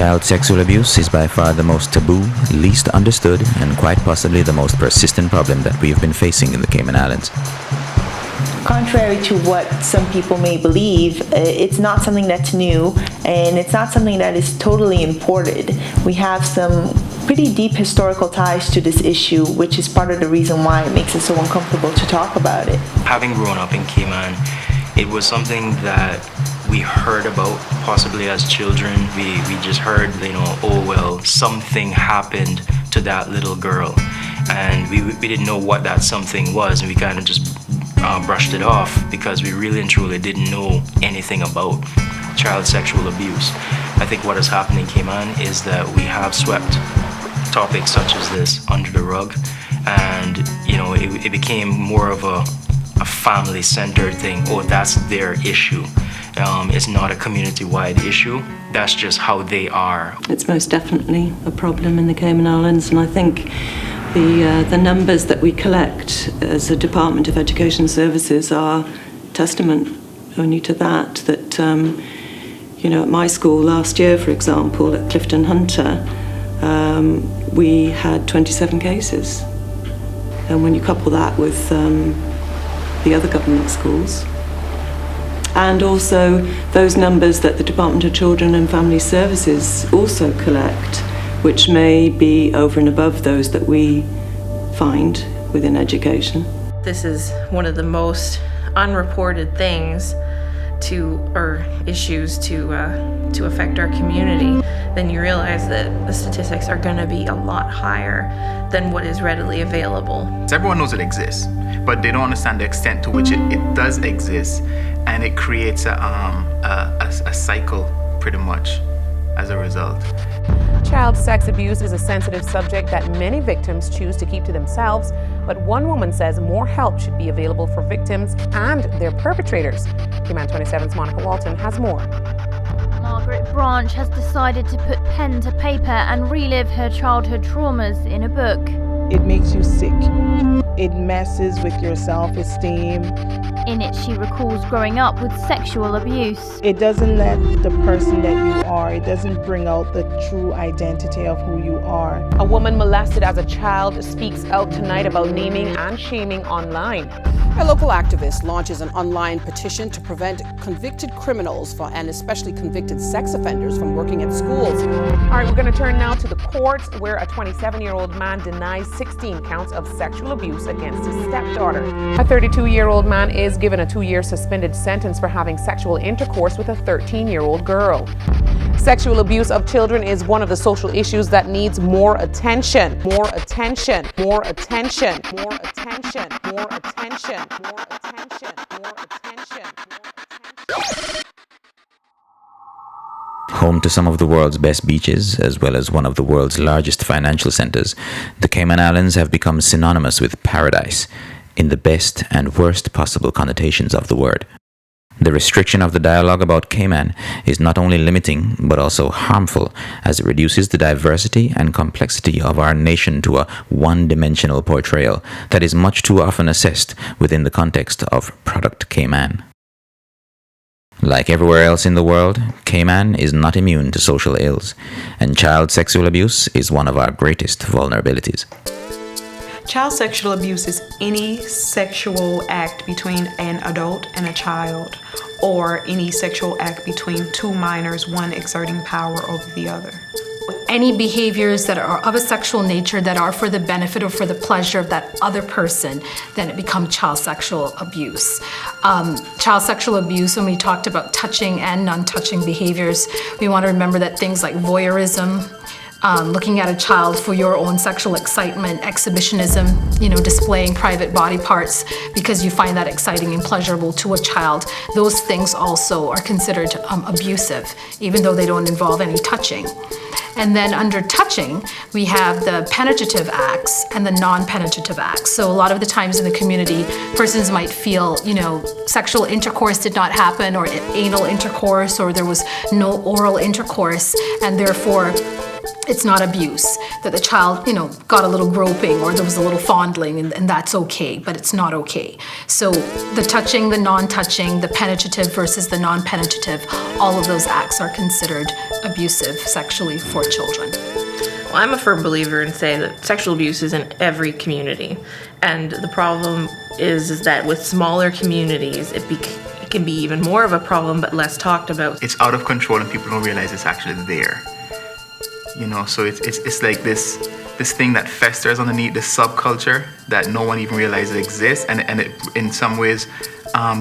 Child sexual abuse is by far the most taboo, least understood, and quite possibly the most persistent problem that we have been facing in the Cayman Islands. Contrary to what some people may believe, it's not something that's new, and it's not something that is totally imported. We have some pretty deep historical ties to this issue, which is part of the reason why it makes it so uncomfortable to talk about it. Having grown up in Cayman, it was something that we heard about possibly as children. We just heard, oh well, something happened to that little girl. And we didn't know what that something was, and we kind of just brushed it off because we really and truly didn't know anything about child sexual abuse. I think what has happened in Cayman is that we have swept topics such as this under the rug, and it became more of a family-centered thing. Oh, that's their issue. It's not a community-wide issue. That's just how they are. It's most definitely a problem in the Cayman Islands, and I think the numbers that we collect as a Department of Education Services are testament only to that. At my school last year, for example, at Clifton Hunter, we had 27 cases. And when you couple that with the other government schools, and also those numbers that the Department of Children and Family Services also collect, which may be over and above those that we find within education. This is one of the most unreported things or issues to affect our community. Then you realize that the statistics are going to be a lot higher than what is readily available. Everyone knows it exists, but they don't understand the extent to which it does exist, and it creates a cycle pretty much as a result. Child sex abuse is a sensitive subject that many victims choose to keep to themselves, but one woman says more help should be available for victims and their perpetrators. Cayman 27's Monica Walton has more. Margaret Branch has decided to put pen to paper and relive her childhood traumas in a book. It makes you sick. It messes with your self-esteem. In it, she recalls growing up with sexual abuse. It doesn't let the person that you are, it doesn't bring out the true identity of who you are. A woman molested as a child speaks out tonight about naming and shaming online. A local activist launches an online petition to prevent convicted criminals and especially convicted sex offenders from working at schools. All right, we're going to turn now to the courts, where a 27-year-old man denies 16 counts of sexual abuse against his stepdaughter. A 32-year-old man is given a 2-year suspended sentence for having sexual intercourse with a 13-year-old girl. Sexual abuse of children is one of the social issues that needs more attention. More attention. More attention. More attention. More attention. More attention. More attention. Home to some of the world's best beaches, as well as one of the world's largest financial centers, the Cayman Islands have become synonymous with paradise, in the best and worst possible connotations of the word. The restriction of the dialogue about Cayman is not only limiting, but also harmful, as it reduces the diversity and complexity of our nation to a one-dimensional portrayal that is much too often assessed within the context of Product Cayman. Like everywhere else in the world, Cayman is not immune to social ills, and child sexual abuse is one of our greatest vulnerabilities. Child sexual abuse is any sexual act between an adult and a child, or any sexual act between two minors, one exerting power over the other. Any behaviors that are of a sexual nature that are for the benefit or for the pleasure of that other person, then it becomes child sexual abuse. Child sexual abuse, when we talked about touching and non-touching behaviors, we want to remember that things like voyeurism, looking at a child for your own sexual excitement, exhibitionism, displaying private body parts because you find that exciting and pleasurable to a child, those things also are considered abusive, even though they don't involve any touching. And then under touching, we have the penetrative acts and the non-penetrative acts. So a lot of the times in the community, persons might feel, sexual intercourse did not happen, or anal intercourse, or there was no oral intercourse, and therefore it's not abuse, that the child, got a little groping or there was a little fondling and that's okay, but it's not okay. So the touching, the non-touching, the penetrative versus the non-penetrative, all of those acts are considered abusive sexually for children. Well, I'm a firm believer in saying that sexual abuse is in every community. And the problem is that with smaller communities, it can be even more of a problem, but less talked about. It's out of control and people don't realize it's actually there. So it's like this thing that festers underneath the subculture that no one even realizes exists, and it in some ways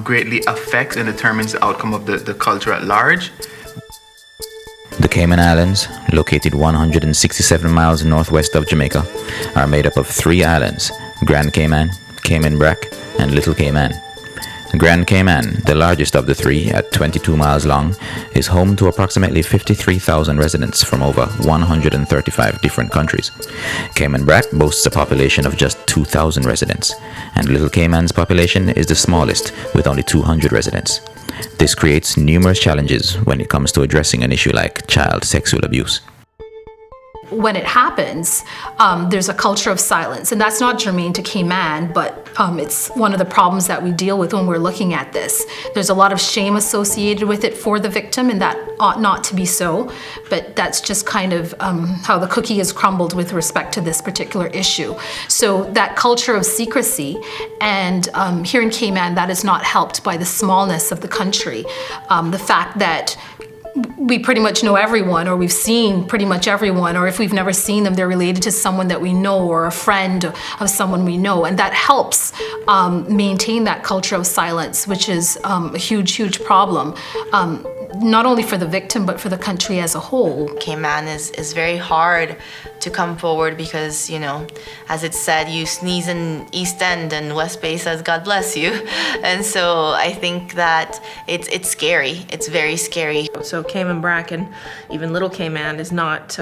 greatly affects and determines the outcome of the culture at large. The Cayman Islands, located 167 miles northwest of Jamaica, are made up of 3 islands: Grand Cayman, Cayman Brac, and Little Cayman. Grand Cayman, the largest of the 3 at 22 miles long, is home to approximately 53,000 residents from over 135 different countries. Cayman Brac boasts a population of just 2,000 residents, and Little Cayman's population is the smallest, with only 200 residents. This creates numerous challenges when it comes to addressing an issue like child sexual abuse. When it happens, there's a culture of silence, and that's not germane to Cayman, but it's one of the problems that we deal with when we're looking at this. There's a lot of shame associated with it for the victim, and that ought not to be so, but that's just kind of how the cookie is crumbled with respect to this particular issue. So that culture of secrecy, and here in Cayman, that is not helped by the smallness of the country. The fact that we pretty much know everyone, or we've seen pretty much everyone, or if we've never seen them, they're related to someone that we know or a friend of someone we know. And that helps maintain that culture of silence, which is a huge, huge problem, not only for the victim, but for the country as a whole. Cayman is very hard to come forward because, as it said, you sneeze in East End and West Bay says, God bless you. And so I think that it's scary. It's very scary. So Cayman Brac and even Little Cayman is not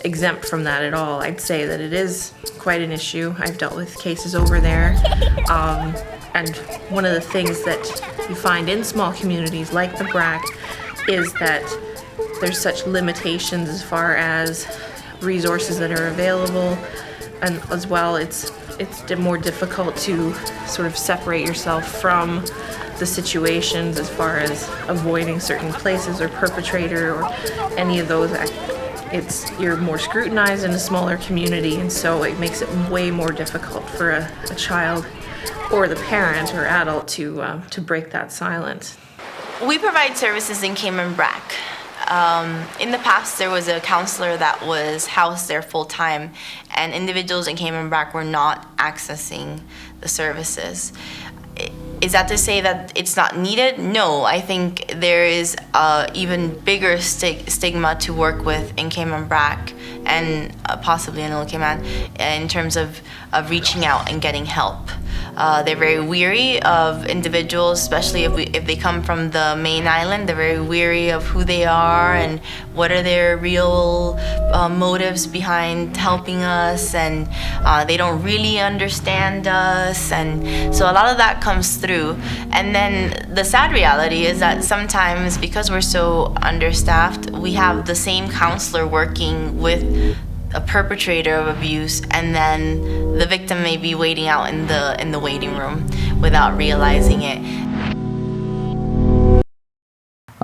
exempt from that at all. I'd say that it is quite an issue. I've dealt with cases over there. And one of the things that you find in small communities like the Brac is that there's such limitations as far as resources that are available, and as well it's more difficult to sort of separate yourself from the situations as far as avoiding certain places or perpetrator or any of those. You're more scrutinized in a smaller community, and so it makes it way more difficult for a child or the parent or adult to break that silence. We provide services in Cayman Brac. In the past, there was a counselor that was housed there full-time, and individuals in Cayman Brac were not accessing the services. Is that to say that it's not needed? No, I think there is even bigger stigma to work with in Cayman Brac and possibly in Little Cayman in terms of reaching out and getting help. They're very weary of individuals, especially if they come from the main island. They're very weary of who they are and what are their real motives behind helping us, and they don't really understand us, and so a lot of that comes through. And then the sad reality is that sometimes, because we're so understaffed, we have the same counselor working with a perpetrator of abuse, and then the victim may be waiting out in the waiting room without realizing it.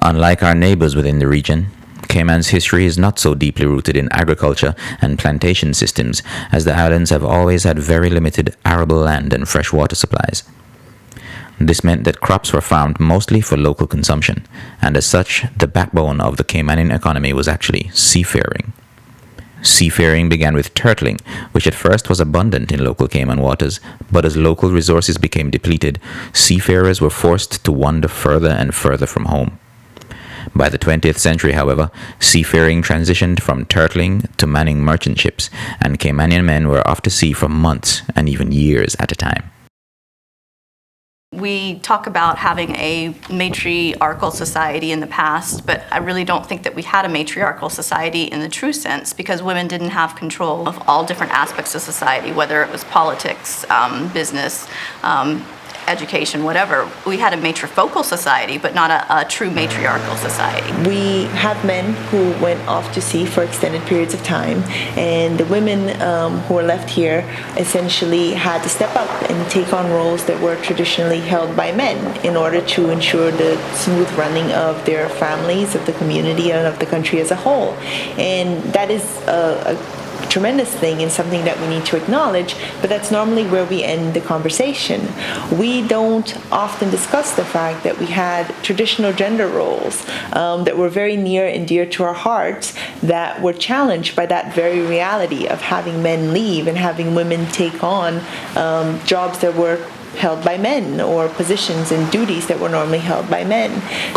Unlike our neighbors within the region, Cayman's history is not so deeply rooted in agriculture and plantation systems, as the islands have always had very limited arable land and fresh water supplies. This meant that crops were farmed mostly for local consumption, and as such, the backbone of the Caymanian economy was actually seafaring. Seafaring began with turtling, which at first was abundant in local Cayman waters, but as local resources became depleted, seafarers were forced to wander further and further from home. By the 20th century, however, seafaring transitioned from turtling to manning merchant ships, and Caymanian men were off to sea for months and even years at a time. We talk about having a matriarchal society in the past, but I really don't think that we had a matriarchal society in the true sense, because women didn't have control of all different aspects of society, whether it was politics, business, education, whatever. We had a matrifocal society, but not a true matriarchal society. We have men who went off to sea for extended periods of time, and the women who were left here essentially had to step up and take on roles that were traditionally held by men in order to ensure the smooth running of their families, of the community, and of the country as a whole. And that is a tremendous thing and something that we need to acknowledge, but that's normally where we end the conversation. We don't often discuss the fact that we had traditional gender roles that were very near and dear to our hearts that were challenged by that very reality of having men leave and having women take on jobs that were held by men, or positions and duties that were normally held by men.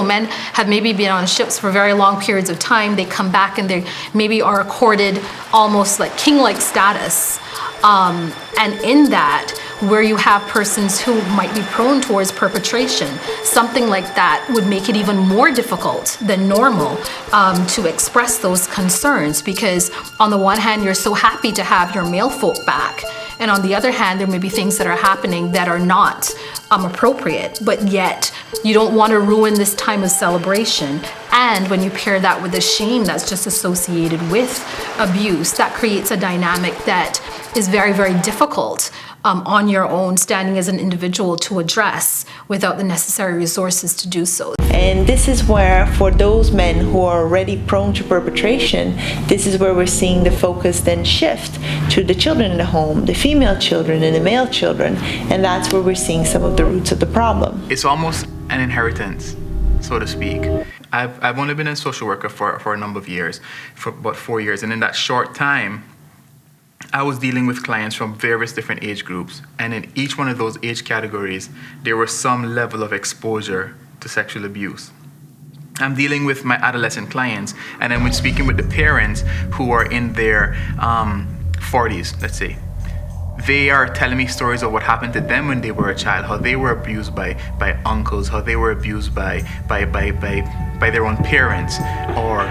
Men have maybe been on ships for very long periods of time. They come back and they maybe are accorded almost like king-like status. And in that, where you have persons who might be prone towards perpetration, something like that would make it even more difficult than normal to express those concerns, because on the one hand, you're so happy to have your male folk back, and on the other hand, there may be things that are happening that are not appropriate, but yet you don't want to ruin this time of celebration. And when you pair that with the shame that's just associated with abuse, that creates a dynamic that is very, very difficult on your own, standing as an individual, to address without the necessary resources to do so. And this is where, for those men who are already prone to perpetration, this is where we're seeing the focus then shift to the children in the home, the female children and the male children, and that's where we're seeing some of the roots of the problem. It's almost an inheritance, so to speak. I've only been a social worker for a number of years, for about 4 years, and in that short time, I was dealing with clients from various different age groups, and in each one of those age categories, there was some level of exposure to sexual abuse. I'm dealing with my adolescent clients, and then when speaking with the parents who are in their 40s, let's say, they are telling me stories of what happened to them when they were a child, how they were abused by uncles, how they were abused by their own parents or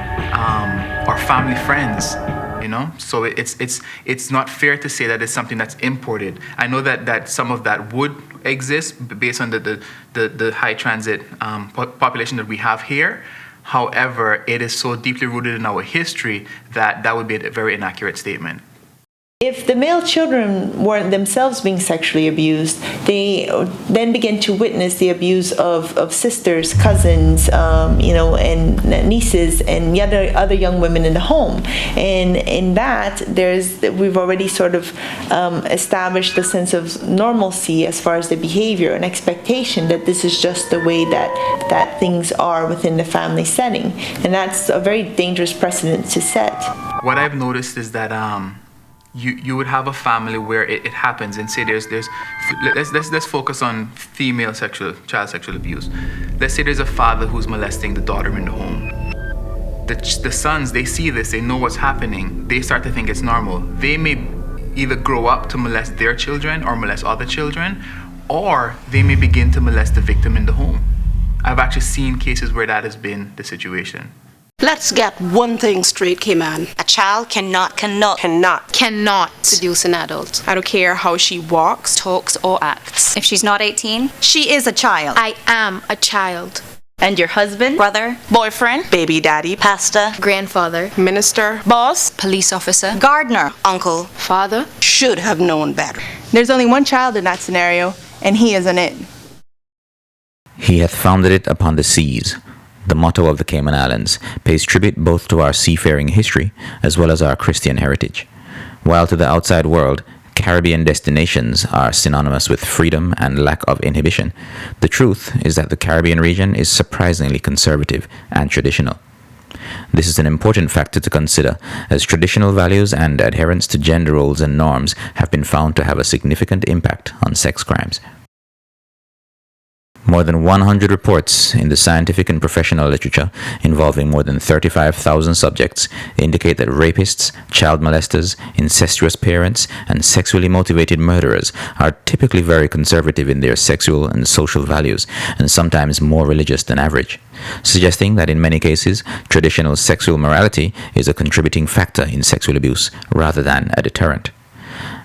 family friends. You know, so it's not fair to say that it's something that's imported. I know that some of that would exist based on the high transit population that we have here. However, it is so deeply rooted in our history that would be a very inaccurate statement. If the male children weren't themselves being sexually abused, they then begin to witness the abuse of sisters, cousins, and nieces and other young women in the home. And in that, we've already sort of established a sense of normalcy as far as the behavior and expectation that this is just the way that things are within the family setting. And that's a very dangerous precedent to set. What I've noticed is that you would have a family where it happens, and say let's focus on child sexual abuse. Let's say there's a father who's molesting the daughter in the home. The sons, they see this, they know what's happening, they start to think it's normal. They may either grow up to molest their children or molest other children, or they may begin to molest the victim in the home. I've actually seen cases where that has been the situation. Let's get one thing straight, Cayman. A child cannot seduce an adult. I don't care how she walks, talks, or acts. If she's not 18, She is a child. I am a child. and your husband, brother, boyfriend, baby daddy, pastor, grandfather, minister, boss, police officer, gardener, uncle, father, should have known better. There's only one child in that scenario, and he isn't it. He hath founded it upon the seas. The motto of the Cayman Islands pays tribute both to our seafaring history as well as our Christian heritage. While to the outside world, Caribbean destinations are synonymous with freedom and lack of inhibition, the truth is that the Caribbean region is surprisingly conservative and traditional. This is an important factor to consider, as traditional values and adherence to gender roles and norms have been found to have a significant impact on sex crimes. More than 100 reports in the scientific and professional literature involving more than 35,000 subjects indicate that rapists, child molesters, incestuous parents, and sexually motivated murderers are typically very conservative in their sexual and social values, and sometimes more religious than average, suggesting that in many cases, traditional sexual morality is a contributing factor in sexual abuse rather than a deterrent.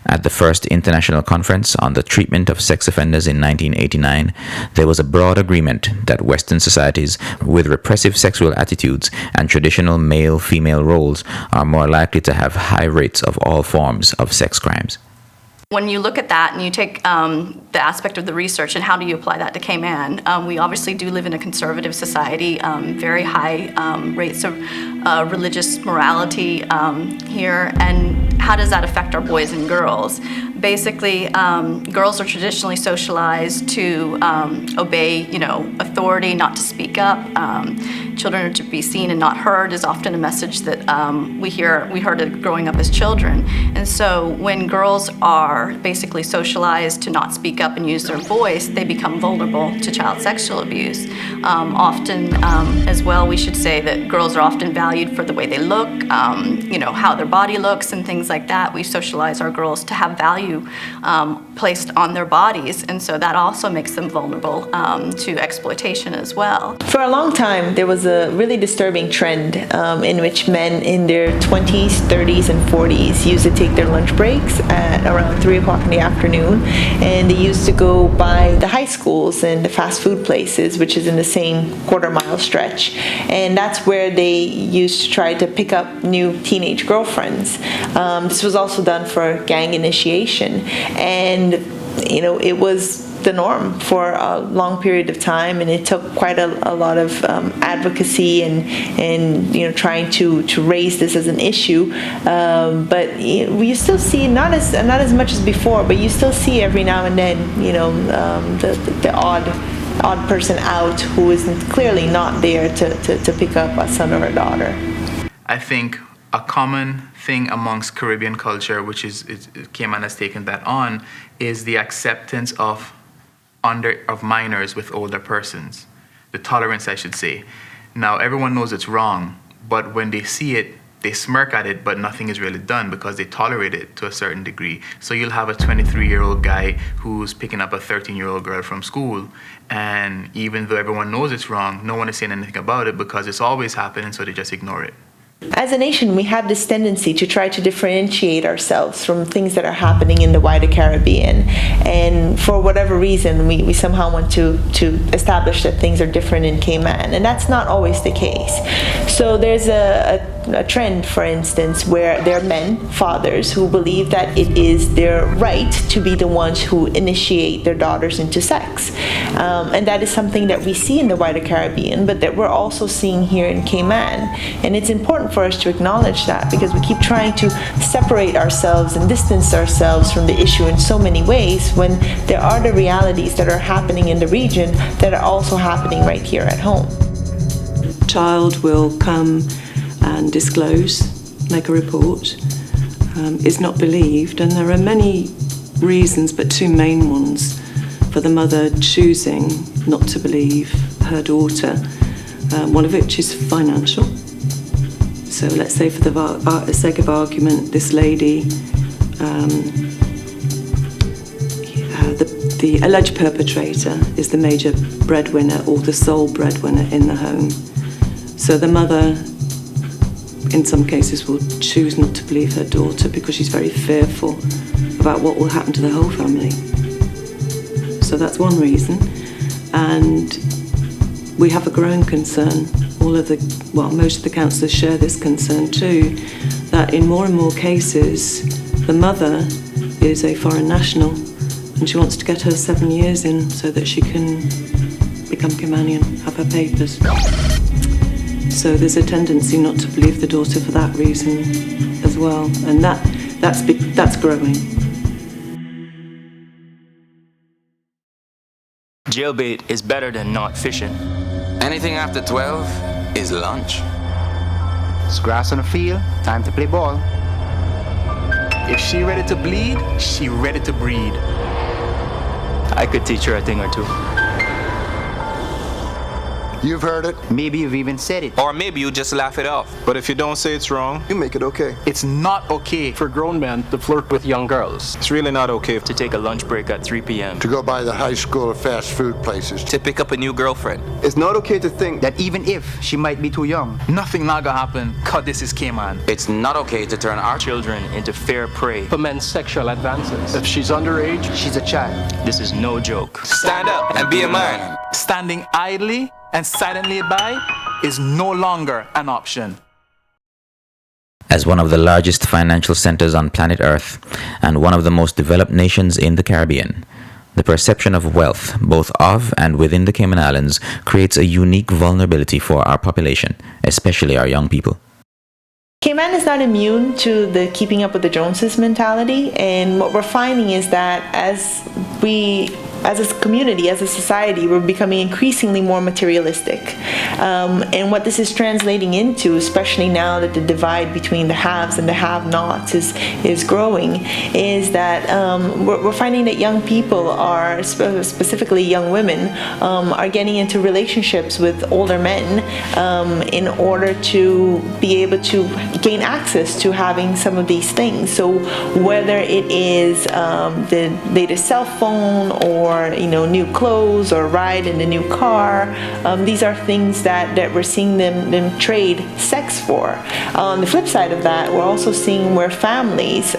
At the first international conference on the treatment of sex offenders in 1989, there was a broad agreement that Western societies with repressive sexual attitudes and traditional male-female roles are more likely to have high rates of all forms of sex crimes. When you look at that and you take the aspect of the research and how do you apply that to Cayman, we obviously do live in a conservative society, very high rates of religious morality here, and how does that affect our boys and girls? Basically, girls are traditionally socialized to obey, authority, not to speak up. Children are to be seen and not heard is often a message that we heard it growing up as children. And so when girls are basically socialized to not speak up and use their voice, they become vulnerable to child sexual abuse. Often, as well, we should say that girls are often valued for the way they look, how their body looks and things like that. We socialize our girls to have value placed on their bodies, and so that also makes them vulnerable to exploitation as well. For a long time, there was a really disturbing trend in which men in their 20s, 30s, and 40s used to take their lunch breaks at around 3 o'clock in the afternoon, and they used to go by the high schools and the fast food places, which is in the same quarter-mile stretch, and that's where they used to try to pick up new teenage girlfriends. This was also done for gang initiation, and it was the norm for a long period of time, and it took quite a lot of advocacy and trying to raise this as an issue. But you still see not as much as before, but you still see every now and then the odd person out who is clearly not there to pick up a son or a daughter. I think a common thing amongst Caribbean culture, which is Cayman has taken that on, is the acceptance of minors with older persons. The tolerance, I should say. Now, everyone knows it's wrong, but when they see it, they smirk at it, but nothing is really done because they tolerate it to a certain degree. So you'll have a 23-year-old guy who's picking up a 13-year-old girl from school, and even though everyone knows it's wrong, no one is saying anything about it because it's always happening, so they just ignore it. As a nation, we have this tendency to try to differentiate ourselves from things that are happening in the wider Caribbean. And for whatever reason, we somehow want to establish that things are different in Cayman. And that's not always the case. So there's a trend, for instance, where there are men, fathers, who believe that it is their right to be the ones who initiate their daughters into sex. And that is something that we see in the wider Caribbean, but that we're also seeing here in Cayman. And it's important for us to acknowledge that because we keep trying to separate ourselves and distance ourselves from the issue in so many ways when there are the realities that are happening in the region that are also happening right here at home. Child will come and disclose, make a report, is not believed, and there are many reasons, but two main ones for the mother choosing not to believe her daughter, one of which is financial. So let's say for the sake of argument, this lady, the alleged perpetrator is the major breadwinner or the sole breadwinner in the home. So the mother, in some cases, will choose not to believe her daughter because she's very fearful about what will happen to the whole family. So that's one reason. And we have a growing concern, most of the councillors share this concern too, that in more and more cases, the mother is a foreign national and she wants to get her 7 years in so that she can become Caymanian, have her papers. So there's a tendency not to believe the daughter for that reason as well, and that's growing. Jailbait is better than not fishing. Anything after 12 is lunch. It's grass on the field, time to play ball. If she ready to bleed, she ready to breed. I could teach her a thing or two. You've heard it. Maybe you've even said it. Or maybe you just laugh it off. But if you don't say it's wrong, You make it okay. it's not okay for grown men to flirt with young girls. It's really not okay To take a lunch break at 3 p.m. To go by the high school or fast food places. to pick up a new girlfriend. It's not okay to think that even if she might be too young, Nothing not gonna happen, cause this is Cayman. It's not okay to turn our Children into fair prey. for men's sexual advances. If she's underage, she's a child. This is no joke. stand up and be a man. Standing idly and silently by is no longer an option. As one of the largest financial centers on planet Earth and one of the most developed nations in the Caribbean, the perception of wealth, both of and within the Cayman Islands, creates a unique vulnerability for our population, especially our young people. Cayman is not immune to the keeping up with the Joneses mentality, and what we're finding is that as a community, as a society, we're becoming increasingly more materialistic. And what this is translating into, especially now that the divide between the haves and the have-nots is growing, is that we're finding that young people are, specifically young women, are getting into relationships with older men in order to be able to gain access to having some of these things. So whether it is the latest cell phone or new clothes or ride in the new car, these are things that we're seeing them trade sex for. On the flip side of that, we're also seeing where families,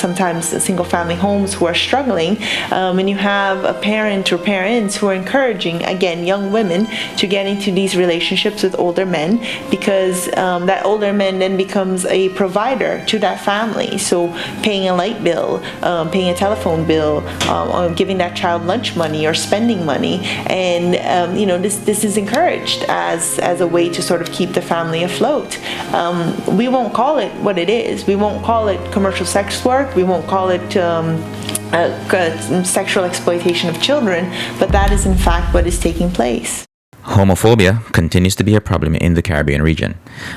sometimes single family homes who are struggling, and you have a parent or parents who are encouraging, again, young women to get into these relationships with older men, because that older man then becomes a provider to that family. So paying a light bill, paying a telephone bill, or giving that child lunch money or spending money, and this is encouraged as a way to sort of keep the family afloat. We won't call it what it is. We won't call it commercial sex work. We won't call it sexual exploitation of children, but that is in fact what is taking place. Homophobia continues to be a problem in the Caribbean region,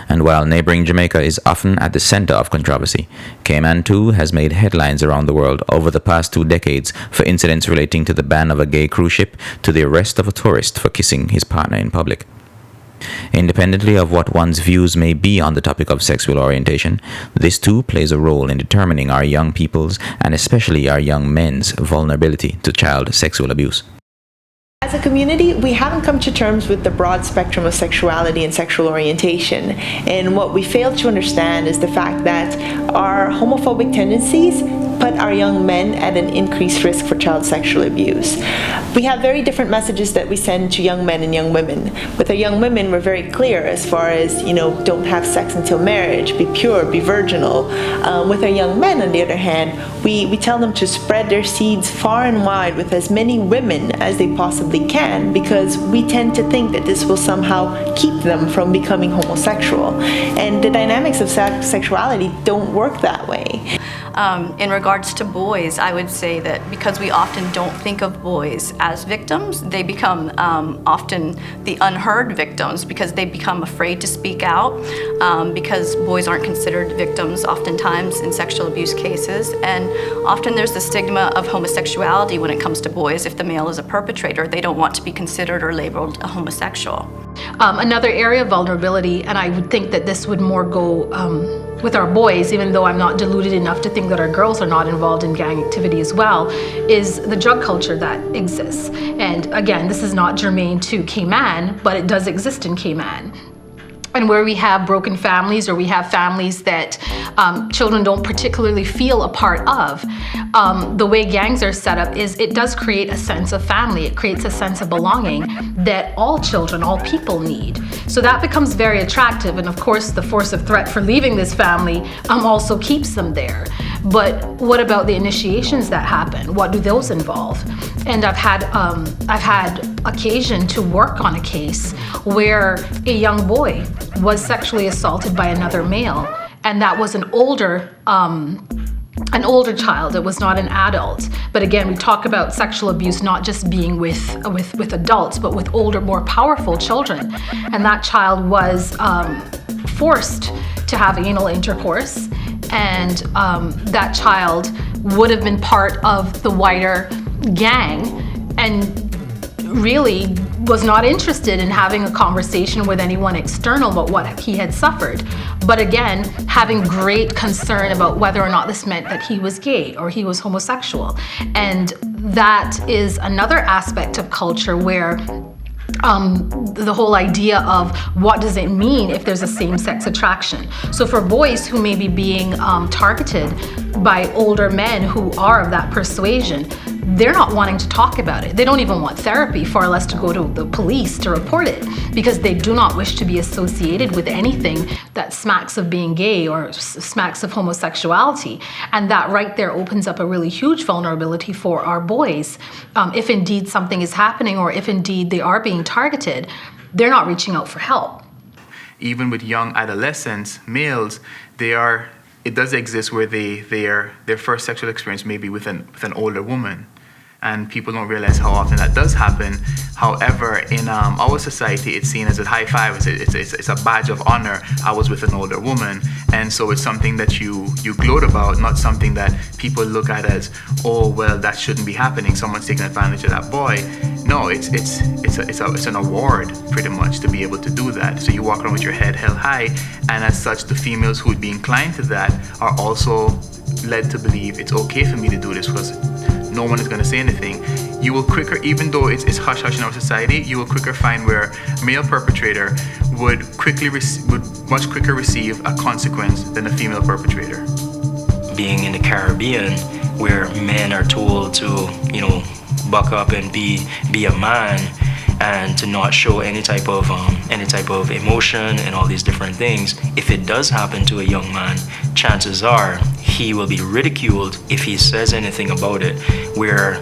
and while neighboring Jamaica is often at the center of controversy, Cayman too has made headlines around the world over the past 2 decades for incidents relating to the ban of a gay cruise ship to the arrest of a tourist for kissing his partner in public. Independently of what one's views may be on the topic of sexual orientation, this too plays a role in determining our young people's, and especially our young men's, vulnerability to child sexual abuse. As a community, we haven't come to terms with the broad spectrum of sexuality and sexual orientation. And what we fail to understand is the fact that our homophobic tendencies put our young men at an increased risk for child sexual abuse. We have very different messages that we send to young men and young women. With our young women, we're very clear as far as, don't have sex until marriage, be pure, be virginal. With our young men, on the other hand, we tell them to spread their seeds far and wide with as many women as they possibly can, because we tend to think that this will somehow keep them from becoming homosexual. And the dynamics of sexuality don't work that way. In regards to boys, I would say that because we often don't think of boys as victims, they become often the unheard victims because they become afraid to speak out because boys aren't considered victims oftentimes in sexual abuse cases. And often there's the stigma of homosexuality when it comes to boys. If the male is a perpetrator, they don't want to be considered or labeled a homosexual. Another area of vulnerability, and I would think that this would more go with our boys, even though I'm not deluded enough to think that our girls are not involved in gang activity as well, is the drug culture that exists. And again, this is not germane to Cayman, but it does exist in Cayman. And where we have broken families, or we have families that children don't particularly feel a part of, the way gangs are set up is it does create a sense of family. It creates a sense of belonging that all children, all people need. So that becomes very attractive. And of course, the force of threat for leaving this family also keeps them there. But what about the initiations that happen? What do those involve? And I've had occasion to work on a case where a young boy was sexually assaulted by another male, and that was an older child. It was not an adult. But again, we talk about sexual abuse not just being with adults, but with older, more powerful children. And that child was forced to have anal intercourse, and that child would have been part of the wider gang. And really was not interested in having a conversation with anyone external about what he had suffered. But again, having great concern about whether or not this meant that he was gay or he was homosexual. And that is another aspect of culture where the whole idea of what does it mean if there's a same-sex attraction. So for boys who may be being targeted by older men who are of that persuasion, they're not wanting to talk about it. They don't even want therapy, far less to go to the police to report it, because they do not wish to be associated with anything that smacks of being gay or smacks of homosexuality. And that right there opens up a really huge vulnerability for our boys. If indeed something is happening, or if indeed they are being targeted, they're not reaching out for help. Even with young adolescents, males, it does exist where their first sexual experience may be with an older woman. And people don't realize how often that does happen. However, in our society, it's seen as a high five. It's a badge of honor. I was with an older woman, and so it's something that you gloat about, not something that people look at as, oh well, that shouldn't be happening. Someone's taking advantage of that boy. No, it's an award pretty much to be able to do that. So you walk around with your head held high, and as such, the females who would be inclined to that are also led to believe it's okay for me to do this because no one is going to say anything. You will quicker, even though it's hush-hush in our society, you will quicker find where a male perpetrator would much quicker receive a consequence than a female perpetrator. Being in the Caribbean, where men are told to, buck up and be a man, and to not show any type of emotion and all these different things. If it does happen to a young man, chances are he will be ridiculed if he says anything about it, where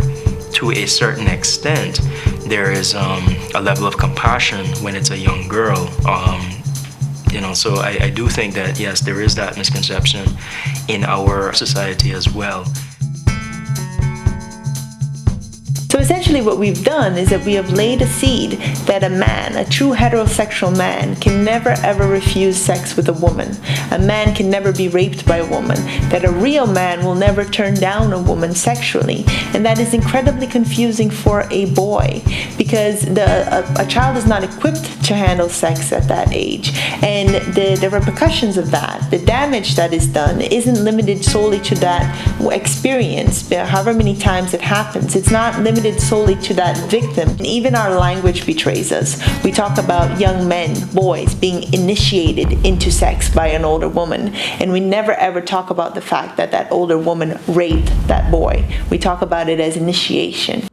to a certain extent there is a level of compassion when it's a young girl. So I do think that yes, there is that misconception in our society as well. So essentially what we've done is that we have laid a seed that a man, a true heterosexual man, can never ever refuse sex with a woman. A man can never be raped by a woman. That a real man will never turn down a woman sexually. And that is incredibly confusing for a boy, because a child is not equipped to handle sex at that age. And the repercussions of that, the damage that is done, isn't limited solely to that experience, however many times it happens. It's not limited solely to that victim. And even our language betrays us. We talk about young men, boys, being initiated into sex by an older woman, and we never ever talk about the fact that that older woman raped that boy. We talk about it as initiation.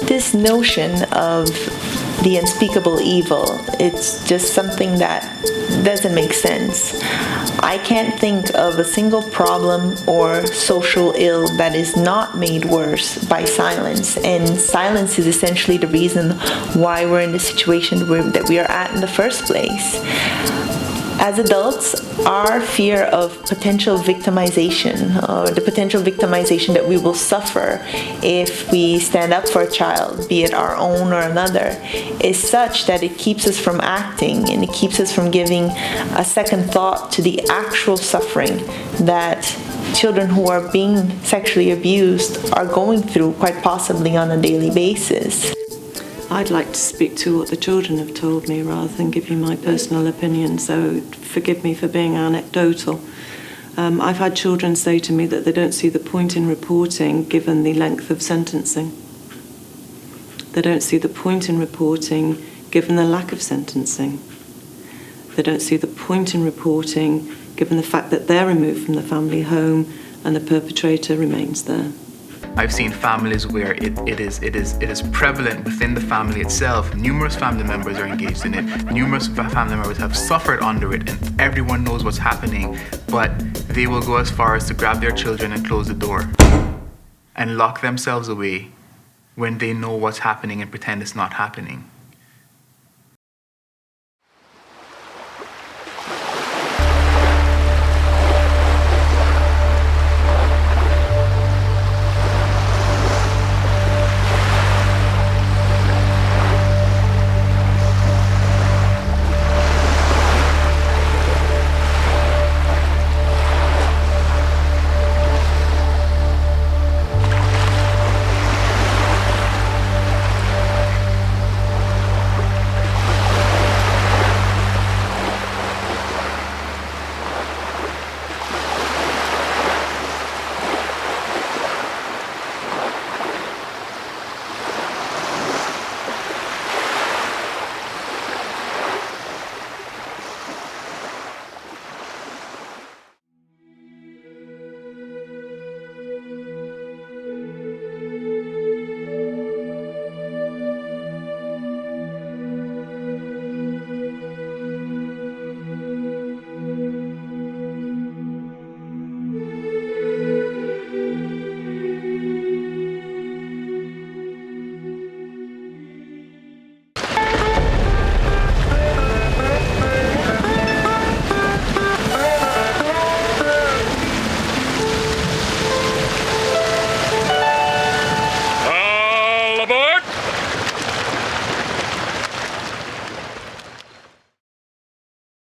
This notion of the unspeakable evil, it's just something that doesn't make sense. I can't think of a single problem or social ill that is not made worse by silence, and silence is essentially the reason why we're in the situation that we are at in the first place. As adults, our fear of potential victimization, or the potential victimization that we will suffer if we stand up for a child, be it our own or another, is such that it keeps us from acting, and it keeps us from giving a second thought to the actual suffering that children who are being sexually abused are going through, quite possibly on a daily basis. I'd like to speak to what the children have told me rather than give you my personal opinion, so forgive me for being anecdotal. I've had children say to me that they don't see the point in reporting given the length of sentencing. They don't see the point in reporting given the lack of sentencing. They don't see the point in reporting given the fact that they're removed from the family home and the perpetrator remains there. I've seen families where it is prevalent within the family itself. Numerous family members are engaged in it. Numerous family members have suffered under it, and everyone knows what's happening. But they will go as far as to grab their children and close the door and lock themselves away when they know what's happening and pretend it's not happening.